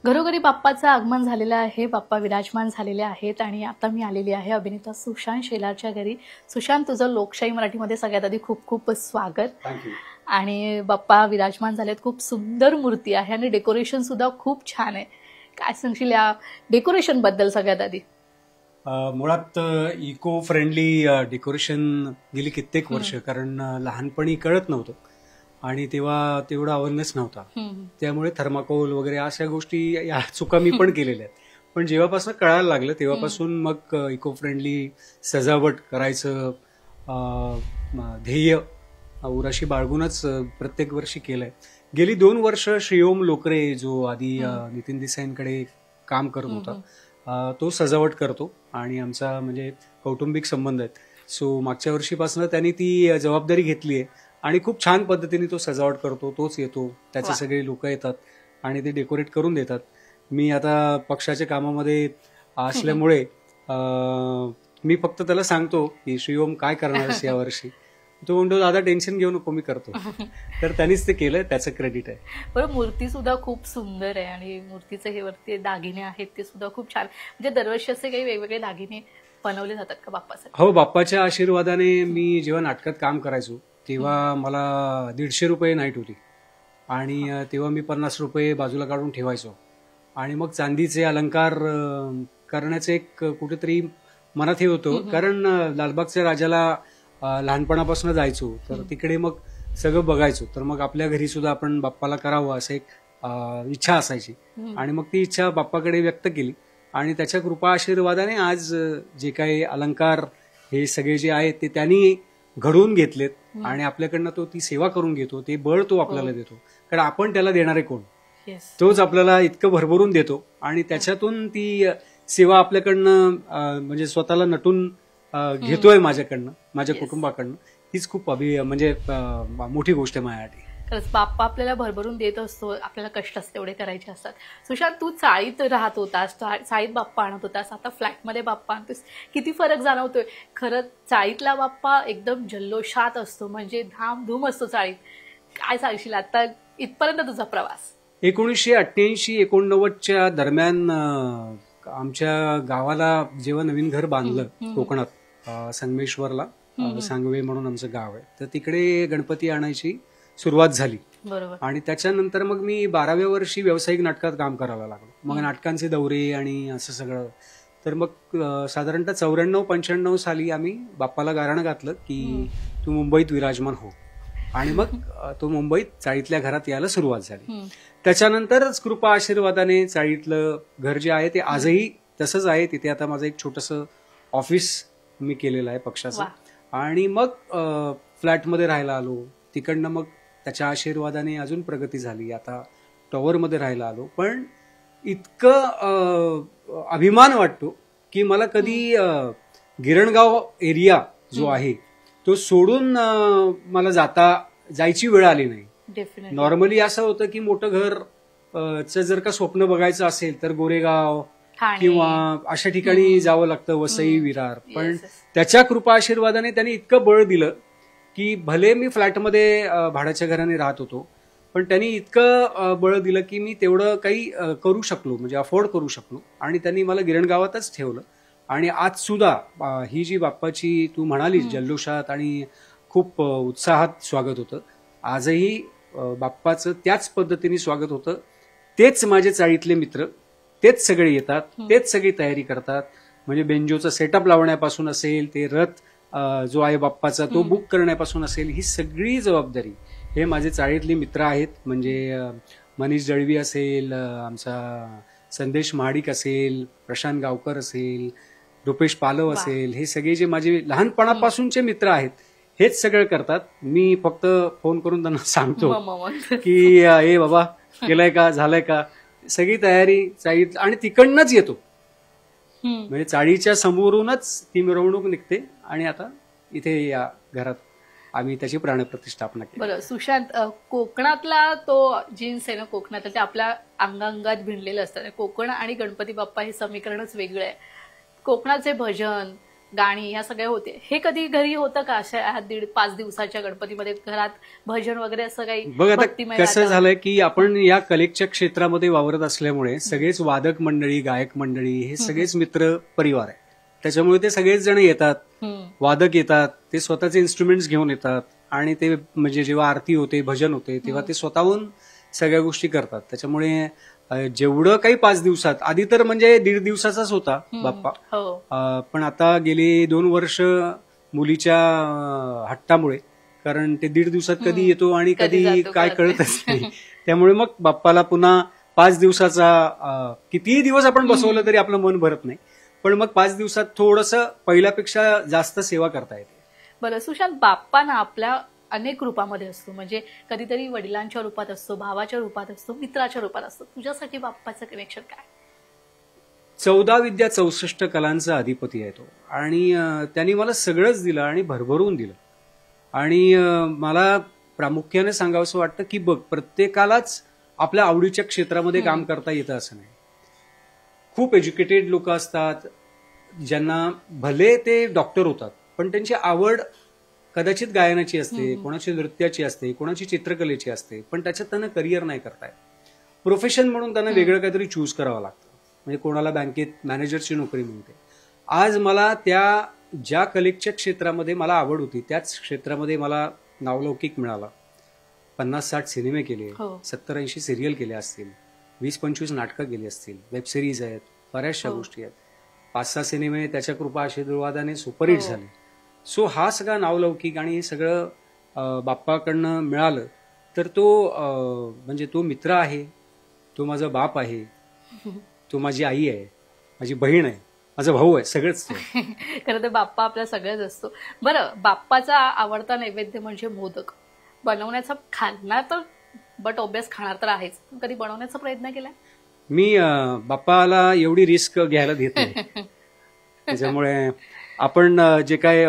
घरोघरी बाप्पाचं आगमन झालेलं आहे. बाप्पा विराजमान झालेले आहेत आणि आता मी आलेली आहे अभिनेता सुशांत शेलारच्या घरी. सुशांत, तुझं लोकशाही मराठीमध्ये सगळ्यात आधी खूप खूप स्वागत. थँक्यू. आणि बाप्पा विराजमान झालेत. खूप सुंदर मूर्ती आहे आणि डेकोरेशन सुद्धा खूप छान आहे. काय सांगशील या डेकोरेशन बद्दल सगळ्यात आधी? मुळात इको फ्रेंडली डेकोरेशन गेली कित्येक वर्ष, कारण लहानपणी कळत नव्हतं आणि तेव्हा तेवढा अवेअरनेस नव्हता. त्यामुळे थर्माकोल वगैरे अशा गोष्टी, या चुका मी पण केलेल्या आहेत. पण जेव्हापासून कळायला लागलं तेव्हापासून मग इको फ्रेंडली सजावट करायचं ध्येय उराशी बाळगूनच प्रत्येक वर्षी केलंय. गेली 2 वर्ष श्रीओम लोकरे, जो आधी नितीन देसाईंकडे काम करत होता, तो सजावट करतो आणि आमचा म्हणजे कौटुंबिक संबंध आहेत. सो मागच्या वर्षीपासून त्यांनी ती जबाबदारी घेतली आहे आणि खूप छान पद्धतीने तो सजावट करतो. तोच येतो, त्याचे सगळे लोक येतात आणि ते डेकोरेट करून देतात. मी आता पक्षाच्या कामामध्ये असल्यामुळे मी फक्त त्याला सांगतो की श्रीओम काय करणार आहेस या वर्षी. तो म्हणतो दादा टेन्शन घेऊ नको, मी करतो. तर त्यांनीच ते केलं, त्याचं क्रेडिट आहे. बरं, मूर्ती सुद्धा खूप सुंदर आहे आणि मूर्तीचे हे वरती दागिने आहेत ते सुद्धा खूप छान. म्हणजे दरवर्षी असे काही वेगवेगळे दागिने बनवले जातात का बाप्पासाठी? हो, बाप्पाच्या आशीर्वादाने मी जेव्हा नाटकात काम करायचो तेव्हा मला 150 रुपये नाईट होती आणि तेव्हा मी 50 रुपये बाजूला काढून ठेवायचो आणि मग चांदीचे अलंकार करण्याचं एक कुठेतरी मनात हे होतं. कारण लालबागच्या राजाला लहानपणापासून जायचो तर तिकडे मग सगळं बघायचो. तर मग आपल्या घरी सुद्धा आपण बाप्पाला करावं असं एक इच्छा असायची आणि मग ती इच्छा बाप्पाकडे व्यक्त केली आणि त्याच्या कृपा आशीर्वादाने आज जे काही अलंकार हे सगळे जे आहेत ते त्यांनी घडवून घेतलेत आणि आपल्याकडनं तो ती सेवा करून घेतो. ते बळ तो आपल्याला देतो, कारण आपण त्याला देणारे कोण, तोच आपल्याला इतकं भरभरून देतो आणि त्याच्यातून ती सेवा आपल्याकडनं म्हणजे स्वतःला नटून घेतोय माझ्याकडनं, माझ्या कुटुंबाकडनं. हीच खूप म्हणजे मोठी गोष्ट आहे माझ्यासाठी. खरंच बाप्पा आपल्याला भरभरून देत असतो, आपल्याला कष्ट तेवढे करायचे असतात. सुशांत, तू चाळीत राहत होतास, चाळीत बाप्पा आणत होतास, आता फ्लॅटमध्ये बाप्पा आणतोस. किती फरक जाणवतोय? खरंच चाळीतला बाप्पा एकदम जल्लोषात असतो, म्हणजे धामधूम असतो चाळीत. काय सांगशील आता इथपर्यंत तुझा प्रवास? 1988-89च्या दरम्यान आमच्या गावाला जेव्हा नवीन घर बांधलं कोकणात, संगमेश्वरला, सांगवे म्हणून आमचं गाव आहे, तर तिकडे गणपती आणायची सुरुवात झाली. बरोबर. आणि त्याच्यानंतर मग मी 12व्या वर्षी व्यावसायिक नाटकात काम करायला लागलो. मग नाटकांचे दौरे आणि असं सगळं. तर मग साधारणतः 94-95 साली आम्ही बाप्पाला गारणं घातलं की तू मुंबईत विराजमान हो, आणि मग तो मुंबईत चाळीतल्या घरात यायला सुरुवात झाली. त्याच्यानंतरच कृपा आशीर्वादाने चाळीतलं घर जे आहे ते आजही तसंच आहे. तिथे आता माझं एक छोटंसं ऑफिस मी केलेलं आहे पक्षाचं. आणि मग फ्लॅटमध्ये राहायला आलो. तिकडनं मग त्याच्या आशीर्वादाने अजून प्रगती झाली. आता टॉवरमध्ये राहायला आलो. पण इतकं अभिमान वाटतो की मला कधी गिरणगाव एरिया जो आहे तो सोडून मला जायची वेळ आली नाही. नॉर्मली असं होतं की मोठं घर जर का स्वप्न बघायचं असेल तर गोरेगाव किंवा अशा ठिकाणी जावं लागतं, वसई, विरार. पण त्याच्या कृपा आशीर्वादाने त्यांनी इतकं बळ दिलं की भले मी फ्लॅटमध्ये भाड्याच्या घराने राहत होतो, पण त्यांनी इतकं बळ दिलं की मी तेवढं काही करू शकलो, म्हणजे अफोर्ड करू शकलो. आणि त्यांनी मला गिरणगावातच ठेवलं. आणि आज सुद्धा ही जी बाप्पाची तू म्हणाली जल्लोषात आणि खूप उत्साहात स्वागत होतं, आजही बाप्पाचं त्याच पद्धतीने स्वागत होतं. तेच माझे चाळीतले मित्र, तेच सगळे येतात, तेच सगळी तयारी करतात. म्हणजे बेंजोचा सेटअप लावण्यापासून असेल, ते रथ जो आहे बाप्पाचा तो बुक करण्यापासून असेल, ही सगळी जबाबदारी हे माझे चाळीतले मित्र आहेत. म्हणजे मनीष दळवी असेल, आमचा संदेश महाडिक असेल, प्रशांत गावकर असेल, रुपेश पालव असेल, हे सगळे जे माझे लहानपणापासूनचे मित्र आहेत हेच सगळं करतात. मी फक्त फोन करून त्यांना सांगतो की ए बाबा केलंय का, झालंय का, सगळी तयारी चाळीत, आणि तिकडनंच येतो. म्हणजे चाळीच्या समोरूनच ती मिरवणूक निघते आणि आता इथे या घरात आम्ही त्याची प्राणप्रतिष्ठापना केली. बरं सुशांत, कोकणातला तो जीन्स आहे ना, कोकणातला ते आपल्या अंगांगात भिनलेलं असतं. कोकण आणि गणपती बाप्पा हे समीकरणच वेगळं आहे. कोकणाचे भजन, गाणी ह्या सगळ्या होते. हे कधी घरी होतं का अशा 1.5 दिवसाच्या गणपतीमध्ये घरात भजन वगैरे असं काही? बघ आता भक्तिमय कसं वातावरण? झालंय की आपण या कलेच्या क्षेत्रामध्ये वावरत असल्यामुळे सगळेच वादक मंडळी, गायक मंडळी हे सगळेच मित्र परिवार आहे. त्याच्यामुळे ते सगळेच जण येतात, वादक येतात, ते स्वतःचे इन्स्ट्रुमेंट्स घेऊन येतात आणि ते म्हणजे जेव्हा आरती होते, भजन होते, तेव्हा ते स्वतःहून सगळ्या गोष्टी करतात. त्याच्यामुळे जेवढं काही 5 दिवसात, आधी तर म्हणजे 1.5 दिवसाचाच होता बाप्पा, हो. पण आता गेली 2 वर्ष मुलीच्या हट्टामुळे, कारण ते 1.5 दिवसात कधी येतो आणि कधी कधी जातो काय कळत कळतच नाही. त्यामुळे मग बाप्पाला पुन्हा 5 दिवसाचा, कितीही दिवस आपण बसवलं तरी आपलं मन भरत नाही, पण मग 5 दिवसात थोडंसं पहिल्यापेक्षा जास्त सेवा करता येते. बरं सुशांत, बाप्पा ना आपल्या अनेक रूपामध्ये असतो. म्हणजे कधीतरी वडिलांच्या रूपात असतो, भावाच्या रूपात असतो, मित्राच्या रूपात असतो. तुझ्यासाठी बाप्पाचं कनेक्शन काय? 14 विद्या 64 कलांचा अधिपती आहे तो, आणि त्यांनी मला सगळंच दिलं आणि भरभरून दिलं. आणि मला प्रामुख्याने सांगावंसं वाटतं की बघ, प्रत्येकालाच आपल्या आवडीच्या क्षेत्रामध्ये काम करता येतं असं नाही. खूप एज्युकेटेड लोक असतात ज्यांना भले ते डॉक्टर होतात, पण त्यांची आवड कदाचित गायनाची असते, कोणाची नृत्याची असते, कोणाची चित्रकलेची असते, पण त्याच्यात त्यांना करिअर नाही करता येत. प्रोफेशन म्हणून त्यांना वेगळं काहीतरी चूज करावं लागतं. म्हणजे कोणाला बँकेत मॅनेजरची नोकरी मिळते. आज मला त्या ज्या कलेच्या क्षेत्रामध्ये मला आवड होती त्याच क्षेत्रामध्ये मला नावलौकिक मिळाला. 50-60 सिनेमे केले, 70-80 सिरियल केले असतील, 20-25 नाटकं केली असतील, वेब सिरीज आहेत, बऱ्याचशा गोष्टी आहेत. 5-6 सिनेमे त्याच्या कृपा आशीर्वादाने सुपरहिट झाले. सो हा सगळा नावलौकिक आणि हे सगळं बाप्पाकडनं मिळालं, तर तो म्हणजे तो मित्र आहे, तो माझा बाप आहे, तो माझी आई आहे, माझी बहीण आहे, माझा भाऊ आहे, सगळंच ते. खरं तर बाप्पा आपला सगळंच असतो. बरं, बाप्पाचा आवडता नैवेद्य म्हणजे मोदक. बनवण्याचा खाणार तर, बट ऑब्वियस खाणार तर आहेच, कधी बनवण्याचा प्रयत्न केलाय? मी बाप्पाला एवढी रिस्क घ्यायला देत नाही. त्याच्यामुळे आपण जे काय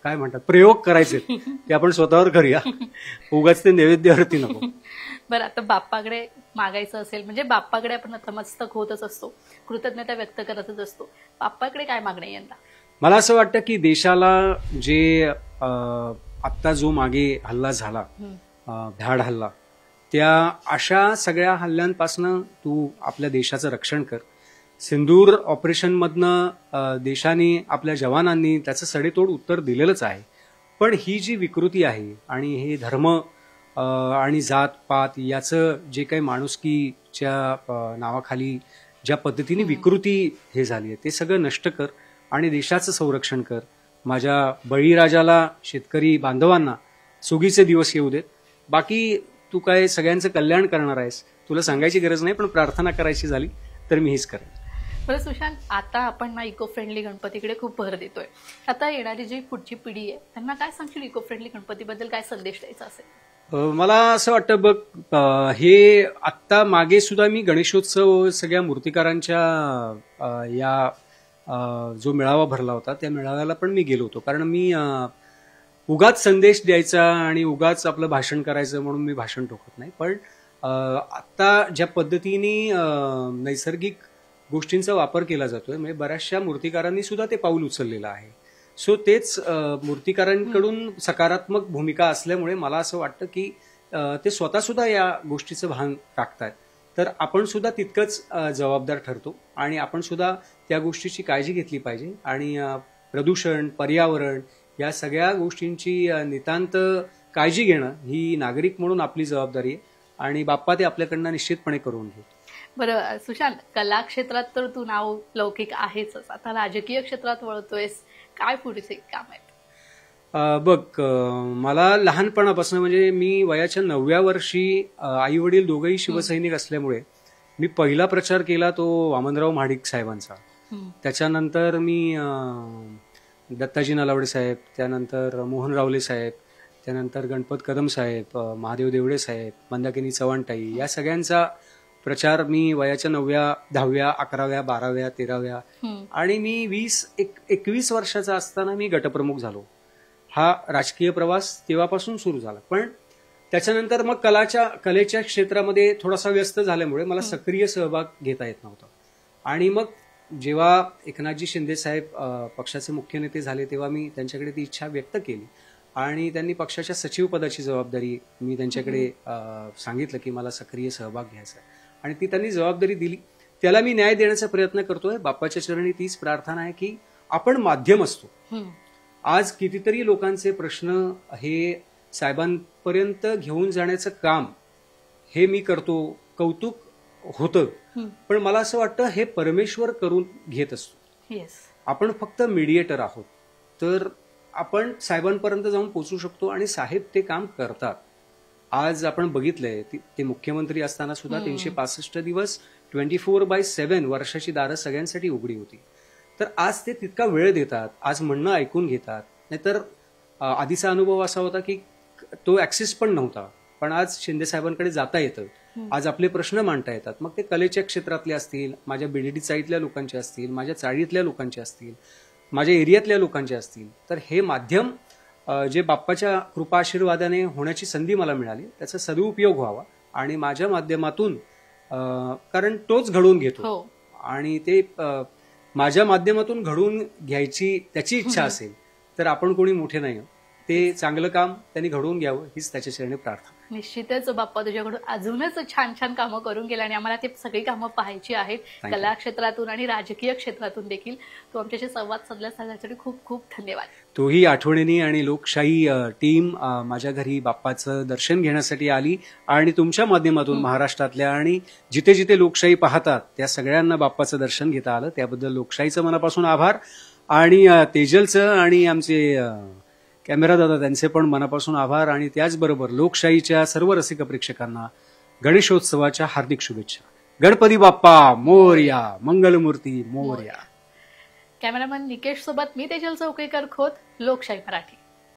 म्हणतात प्रयोग करायचे ते आपण स्वतःवर करूया, उगाच ते नैवेद्यावरती नको. बरं, आता बाप्पाकडे मागायचं असेल म्हणजे बाप्पाकडे आपण नतमस्तक होतच असतो, कृतज्ञता व्यक्त करतच असतो. बाप्पाकडे काय मागणी यंदा? मला असं वाटतं की देशाला जे आत्ता जो मागे हल्ला झाला, भ्याड हल्ला, त्या अशा सगळ्या हल्ल्यांपासनं तू आपल्या देशाचं रक्षण कर. सिंदूर ऑपरेशनमधनं देशाने, आपल्या जवानांनी त्याचं सडेतोड उत्तर दिलेलंच आहे. पण ही जी विकृती आहे आणि हे धर्म आणि जात पात याचं जे काही माणुसकीच्या नावाखाली ज्या पद्धतीने विकृती हे झाली आहे, ते सगळं नष्ट कर आणि देशाचं संरक्षण कर. माझ्या बळीराजाला, शेतकरी बांधवांना सुगीचे दिवस येऊ देत. बाकी तू काय सगळ्यांचं कल्याण करणार आहेस, तुला सांगायची गरज नाही, पण प्रार्थना करायची झाली तर मी हेच करेन. बरं सुशांत, आता आपण ना इको फ्रेंडली गणपतीकडे खूप भर देतोय. आता येणारी जी पुढची पिढी आहे त्यांना काय सांगशील इको फ्रेंडली गणपतीबद्दल, काय संदेश द्यायचा असेल? मला असं वाटतं बघ, हे आत्ता मागे सुद्धा मी गणेशोत्सव सगळ्या मूर्तिकारांच्या जो मेळावा भरला होता त्या मेळाव्याला पण मी गेलो होतो. कारण मी उगाच संदेश द्यायचा आणि उगाच आपलं भाषण करायचं म्हणून मी भाषण ठोकत नाही. पण आत्ता ज्या पद्धतीने नैसर्गिक गोष्टींचा वापर केला जातोय, म्हणजे बऱ्याचशा मूर्तिकारांनी सुद्धा ते पाऊल उचललेलं आहे. सो तेच मूर्तिकारांकडून सकारात्मक भूमिका असल्यामुळे मला असं वाटतं की ते स्वतः सुद्धा या गोष्टीचं भान टाकतायत. तर आपण सुद्धा तितकंच जबाबदार ठरतो आणि आपण सुद्धा त्या गोष्टीची काळजी घेतली पाहिजे. आणि प्रदूषण, पर्यावरण या सगळ्या गोष्टींची नितांत काळजी घेणं ही नागरिक म्हणून आपली जबाबदारी आहे आणि बाप्पा ते आपल्याकडनं निश्चितपणे करून घेऊ. बरं सुशांत, कला क्षेत्रात तर तू नाव लौकिक आहेच, आता राजकीय क्षेत्रात वळतोयस, काय पुढचे काम आहेत? बघ, मला लहानपणापासून म्हणजे मी वयाच्या 9व्या वर्षी, आई वडील दोघंही शिवसैनिक असल्यामुळे मी पहिला प्रचार केला तो वामनराव महाडिक साहेबांचा. त्याच्यानंतर मी दत्ताजी नलावडे साहेब, त्यानंतर मोहन रावले साहेब, त्यानंतर गणपत कदम साहेब, महादेव देवडे साहेब, मंदाकिनी चव्हाणताई, या सगळ्यांचा प्रचार मी वयाच्या 9व्या, 10व्या, 11व्या, 12व्या, 13व्या आणि मी 21 वर्षाचा असताना मी गटप्रमुख झालो. हा राजकीय प्रवास तेव्हापासून सुरू झाला. पण त्याच्यानंतर मग कलेच्या क्षेत्रामध्ये थोडासा व्यस्त झाल्यामुळे मला सक्रिय सहभाग घेता येत नव्हता. आणि मग जेव्हा एकनाथजी शिंदे साहेब पक्षाचे मुख्य नेते झाले तेव्हा मी त्यांच्याकडे ती इच्छा व्यक्त केली आणि त्यांनी पक्षाच्या सचिव पदाची जबाबदारी मी त्यांच्याकडे सांगितलं की मला सक्रिय सहभाग घ्यायचा आहे आणि ती त्यांनी जबाबदारी दिली. त्याला मी न्याय देण्याचा प्रयत्न करतोय. बाप्पाच्या चरणी तीच प्रार्थना आहे की आपण माध्यम असतो. आज कितीतरी लोकांचे प्रश्न हे साहेबांपर्यंत घेऊन जाण्याचं काम हे मी करतो. कौतुक होतं, पण मला असं वाटतं हे परमेश्वर करून घेत असतो. आपण फक्त मीडिएटर आहोत. तर आपण साहेबांपर्यंत जाऊन पोहोचू शकतो आणि साहेब ते काम करतात. आज आपण बघितलंय ते मुख्यमंत्री असताना सुद्धा 365 दिवस 24/7 वर्षाची दारं सगळ्यांसाठी उघडी होती. तर आज ते तितका वेळ देतात, आज म्हणणं ऐकून घेतात. नाहीतर आधीचा अनुभव असा होता की तो ऍक्सेस पण नव्हता, पण आज शिंदे साहेबांकडे जाता येतं. आज आपले प्रश्न मांडता येतात. मग ते कलेच्या क्षेत्रातले असतील, माझ्या बीडीडी चाळीतल्या लोकांचे असतील, माझ्या चाळीतल्या लोकांचे असतील, माझ्या एरियातल्या लोकांचे असतील. तर हे माध्यम जे बाप्पाच्या कृपा आशीर्वादाने होण्याची संधी मला मिळाली त्याचा सदुपयोग व्हावा आणि माझ्या माध्यमातून कारण तोच घडवून घेतो आणि ते माझ्या माध्यमातून घडवून घ्यायची त्याची इच्छा असेल तर आपण कोणी मोठे नाही. ते चांगलं काम त्यांनी घडवून घ्यावं हीच त्याच्या चरणी प्रार्थना. निश्चितच बाप्पा तुझ्याकडून अजूनच छान छान कामं करून गेला आणि आम्हाला ते सगळी कामं पाहायची आहेत. कला क्षेत्रातून आणि राजकीय क्षेत्रातून देखील तू आमच्याशी संवाद साधला त्यासाठी खूप खूप धन्यवाद. तोही आठवणीने आणि लोकशाही टीम माझ्या घरी बाप्पाचं दर्शन घेण्यासाठी आली आणि तुमच्या माध्यमातून महाराष्ट्रातल्या आणि जिथे जिथे लोकशाही पाहतात त्या सगळ्यांना बाप्पाचं दर्शन घेता आलं. त्याबद्दल लोकशाहीचं मनापासून आभार आणि तेजलचं आणि आमचे कॅमेरा दादा त्यांचे पण मनापासून आभार आणि त्याचबरोबर लोकशाहीच्या सर्व रसिक प्रेक्षकांना गणेशोत्सवाच्या हार्दिक शुभेच्छा. गणपती बाप्पा मोरया, मंगलमूर्ती मोरया. कॅमेरामॅन निकेश सोबत मी तेजल चौकेकर, खोत, लोकशाही मराठी.